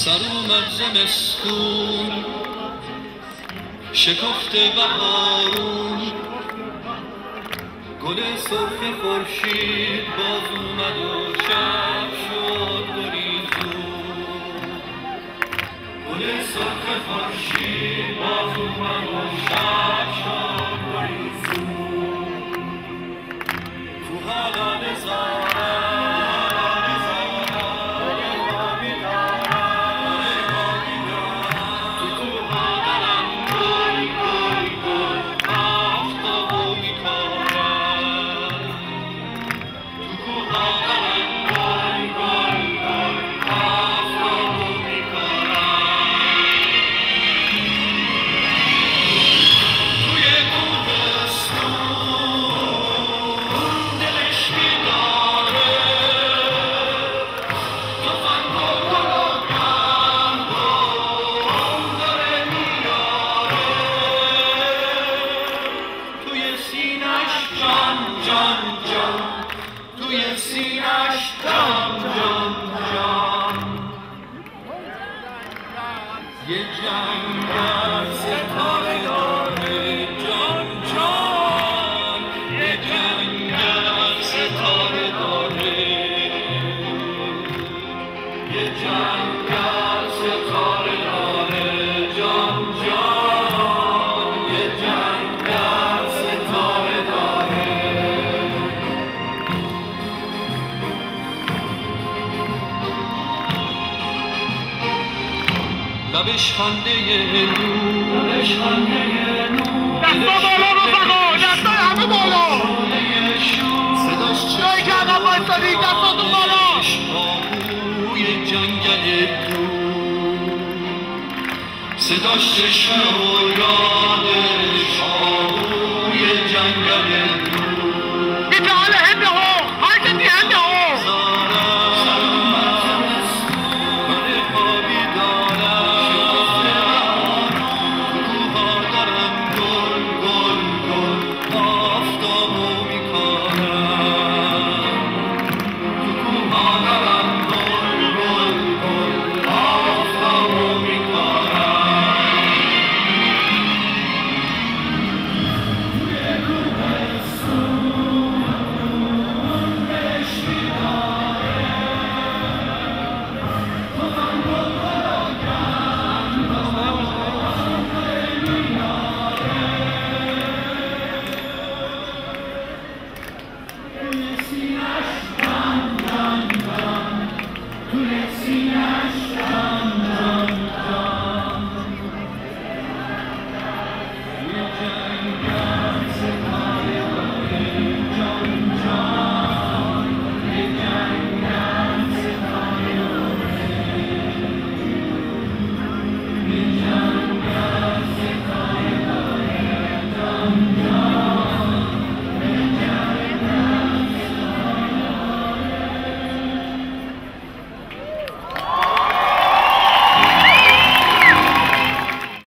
سر اومد زمستون شکفته بهارون گل سرخ خورشید باز اومد و شب شد گریزون گل سرخ خورشید باز اومد و شب شد گریزون کوها لاله زارن یه جنگل ستاره داره جان جان یه جنگل ستاره داره یه جنگل ستاره داره جان جان یه جنگل ستاره داره لبش خنده نور دستا بالا رفقا دستا همه بالا جایی که عقب بایستادی دستاتون بالا آهوی جنگل دور صداش چشمه و یاد